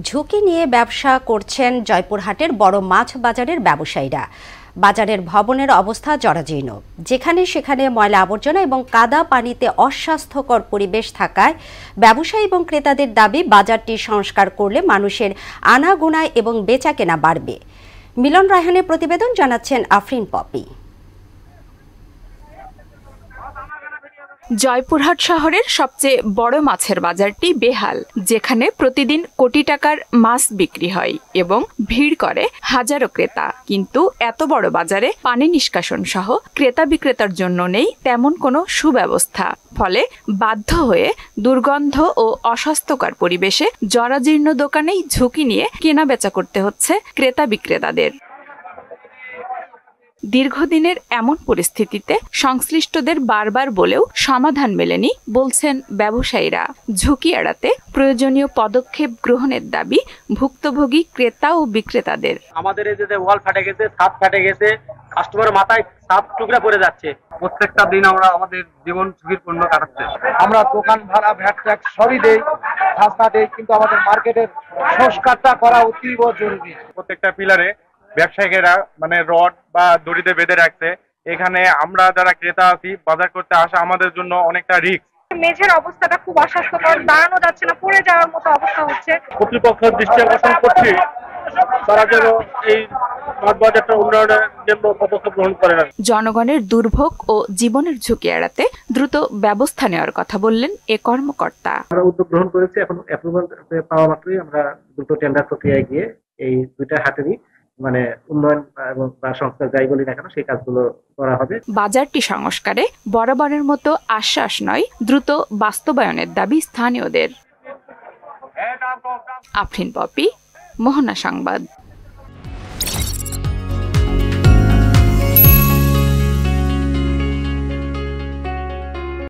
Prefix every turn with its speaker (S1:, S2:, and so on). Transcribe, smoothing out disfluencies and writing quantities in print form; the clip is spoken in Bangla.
S1: ঝুঁকি নিয়ে ব্যবসা করছেন জয়পুরহাটের বড় মাছ বাজারের ব্যবসায়ীরা। বাজারের ভবনের অবস্থা জরাজীর্ণ, যেখানে সেখানে ময়লা আবর্জনা এবং কাদা পানিতে অস্বাস্থ্যকর পরিবেশ থাকায় ব্যবসায়ী এবং ক্রেতাদের দাবি বাজারটি সংস্কার করলে মানুষের আনাগোনা এবং বেচাকেনা বাড়বে। মিলন রায়হানের প্রতিবেদন, জানাচ্ছেন আফরিন পপি।
S2: জয়পুরহাট শহরের সবচেয়ে বড় মাছের বাজারটি বেহাল, যেখানে প্রতিদিন কোটি টাকার মাছ বিক্রি হয় এবং ভিড় করে হাজারো ক্রেতা। কিন্তু এত বড় বাজারে পানি নিষ্কাশন সহ ক্রেতা বিক্রেতার জন্য নেই তেমন কোনো সুব্যবস্থা। ফলে বাধ্য হয়ে দুর্গন্ধ ও অস্বাস্থ্যকর পরিবেশে জরাজীর্ণ দোকানেই ঝুঁকি নিয়ে কেনাবেচা করতে হচ্ছে ক্রেতা বিক্রেতাদের। দীর্ঘদিনের এমন পরিস্থিতিতে সংশ্লিষ্টদের বারবার বলেও সমাধান মেলেনি বলছেন ব্যবসায়ীরা। ঝুঁকি এড়াতে প্রয়োজনীয় পদক্ষেপ গ্রহণের দাবি ভুক্তভোগী ক্রেতা ও বিক্রেতাদের।
S3: আমাদের এই যে ওয়াল ফাটে গেছে, ছাদ ফাটে গেছে, কাস্টমার মাথায় ছাদ টুকরা পড়ে যাচ্ছে। প্রত্যেকটা দিন আমরা আমাদের জীবন ঝুঁকিপূর্ণ কাটাচ্ছে।
S4: আমরা দোকান ভাড়া, ভ্যাট ট্যাক্স সবই দেই, খাজনা দেই, কিন্তু আমাদের মার্কেটের সংস্কারটা করা অতীব জরুরি।
S5: প্রত্যেকটা পিলারে ব্যবসায়ীরা রড বা দড়িতে বেঁধে রাখছে। এখানে আমরা যারা ক্রেতা আছি, বাজার করতে আসা আমাদের জন্য অনেকটা রিস্ক।
S6: মেঝের অবস্থাটা খুব অস্বাস্থ্যকর, দাঁড়ানো যাচ্ছে না, পড়ে যাওয়ার মতো অবস্থা হচ্ছে।
S5: কর্তৃপক্ষের দৃষ্টি আকর্ষণ করছি, তারা যেন এই মাছ বাজারটা উন্নয়নের জন্য পদক্ষেপ গ্রহণ করে।
S2: জনগণের দুর্ভোগ ও জীবনের ঝুঁকি এড়াতে দ্রুত ব্যবস্থা নেওয়ার কথা বললেন এ কর্মকর্তা।
S3: আমরা উদ্যোগ গ্রহণ করেছি, এখন অ্যাপ্রুভাল পাওয়া মাত্রই আমরা দ্রুত টেন্ডার প্রক্রিয়ায় গিয়ে এই দুইটা হাটেরই উন্নয়ন এবং সংস্কার যাই বলি না কেন সেই কাজগুলো করা হবে।
S2: বাজারটি সংস্কারে বরাবরের মতো আশ্বাস নয়, দ্রুত বাস্তবায়নের দাবি স্থানীয়দের। আফরিন পপি, মোহনা সংবাদ।